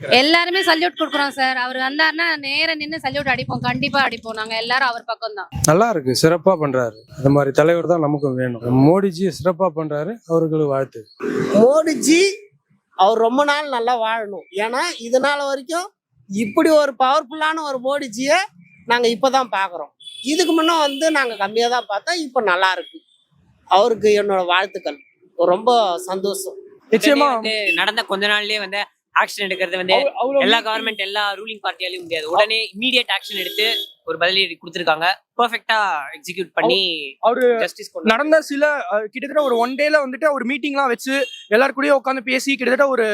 எல்லாருமே சல்யூட் கொடுக்குறோம் சார். அவர் வந்தாருன்னா நேர நின்று சல்யூட் அடிப்போம், கண்டிப்பா அடிப்போம். நாங்க எல்லாரும் அவர் பக்கம் தான். நல்லா இருக்கு, சிறப்பா பண்றாரு. அந்த மாதிரி தலைவர் தான் நமக்கு வேணும். மோடிஜி சிறப்பா பண்றாரு, அவர்களுக்கு வாழ்த்து. மோடிஜி அவர் ரொம்ப நாள் நல்லா வாழணும். ஏன்னா இது நாள் வரைக்கும் இப்படி ஒரு பவர்ஃபுல்லான ஒரு மோடிஜியை நாங்கள் இப்போ தான் பார்க்குறோம். இதுக்கு முன்னே நாங்கள் கம்மியாக தான் பார்த்தோம். இப்போ நல்லா இருக்கு. அவருக்கு என்னோட வாழ்த்துக்கள். ரொம்ப சந்தோஷம். நிச்சயமா நடந்த கொஞ்ச நாள்லயே ஆக்ஷன் எடுக்கிறது எல்லா கவர்மெண்ட் எல்லா ரூலிங் பார்ட்டியாலையும் முடியாது. உடனே இமீடியட் ஆக்ஷன் எடுத்து ஒரு பதிலடி கொடுத்துருக்காங்க. பெர்ஃபெக்ட்டா எக்ஸிக்யூட் பண்ணி அவரு ஜஸ்டிஸ் நடந்த சில கிட்டத்தட்ட ஒரு 1 டேல ஒரு மீட்டிங்லாம் வச்சு எல்லாரும் கூட உட்காந்து பேசி கிட்டத்தட்ட ஒரு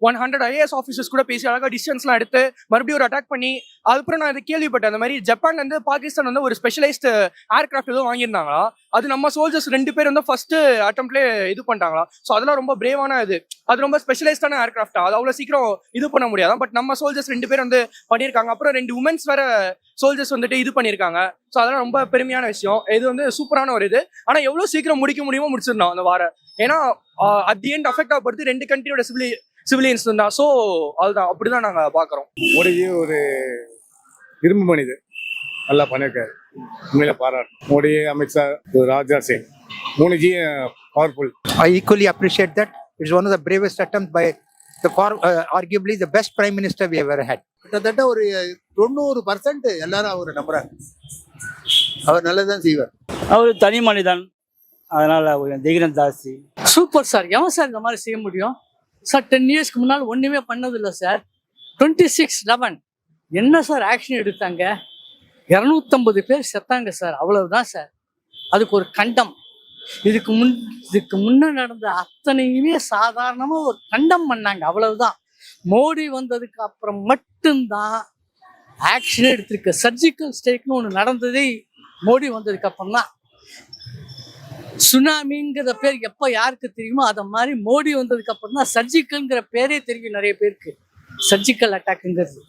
100 IAS ஆஃபீஸர்ஸ் கூட பேசி அழகா டிசிஷன்ஸ்லாம் எடுத்து மறுபடியும் ஒரு அட்டாக் பண்ணி அதுக்கப்புறம் நான் இதை கேள்விப்பட்டேன். அந்த மாதிரி ஜப்பான்ல பாகிஸ்தான் ஒரு ஸ்பெஷலைஸ்டு ஏர்கிராஃப்ட் ஏதோ வாங்கியிருந்தாங்களா, அது நம்ம சோல்ஜர்ஸ் 2 பேர் ஃபர்ஸ்ட் அட்டம்ப்ட்லேயே இது பண்ணிட்டாங்களா. ஸோ அதெல்லாம் ரொம்ப பிரேவான அது ரொம்ப ஸ்பெஷலைஸ்டான ஏர்கிராஃப்டா, அது அவ்வளோ சீக்கிரம் இது பண்ண முடியாது. பட் நம்ம சோல்ஜர்ஸ் 2 பேர் பண்ணியிருக்காங்க. அப்புறம் 2 உமன்ஸ் வேற சோல்ஜர்ஸ் இது பண்ணியிருக்காங்க. ஸோ அதெல்லாம் ரொம்ப பெருமையான விஷயம். இது சூப்பரான ஒரு இது. ஆனால் எவ்வளோ சீக்கிரம் முடிக்க முடியுமோ முடிச்சிருந்தோம் அந்த வாரம். ஏன்னா அட் தி எண்ட் அஃபெக்ட் ஆகப்படுது 2 கண்ட்ரியோட சிவிலியன்ஸ் தான். ஸோ அதுதான் அப்படிதான் நாங்கள் பார்க்குறோம். மோடிஜி ஒரு இரும்பு மனிதர், நல்லா பண்ணியிருக்காரு. உண்மையில பாராட்டு. Modi, Amit Shah, Rajnath Singh, Modiji powerful. I equally appreciate that. It's one of the bravest attempts by arguably the best prime minister we ever had. கிட்டத்தட்ட ஒரு 90% எல்லாரும் அவர் நம்புறாங்க. அவர் நல்லதான் செய்வார். அவர் தனி மனிதன், அதனால தைரியம் ஜாஸ்தி. Super sir. எவன் சார் இந்த மாதிரி செய்ய முடியும் சார்? 10 இயர்ஸ்க்கு முன்னால் ஒன்றுமே பண்ணதில்லை சார். 26/11 என்ன சார் ஆக்ஷன் எடுத்தாங்க? 250 பேர் செத்தாங்க சார். அவ்வளவுதான் சார். அதுக்கு ஒரு கண்டம். இதுக்கு முன்ன நடந்த அத்தனையுமே சாதாரணமா ஒரு கண்டம் பண்ணாங்க, அவ்வளவுதான். மோடி வந்ததுக்கு அப்புறம் மட்டும்தான் ஆக்ஷன் எடுத்திருக்க. சர்ஜிக்கல் ஸ்ட்ரைக்னு ஒன்று நடந்ததே மோடி வந்ததுக்கு அப்புறம் தான். சுனாமிங்கிற பேர் எப்போ யாருக்கு தெரியுமோ அதை மாதிரி மோடி வந்ததுக்கு அப்புறம் தான் சர்ஜிக்கல்ங்கிற பேரே தெரியும் நிறைய பேருக்கு. சர்ஜிக்கல் அட்டாக்குங்கிறது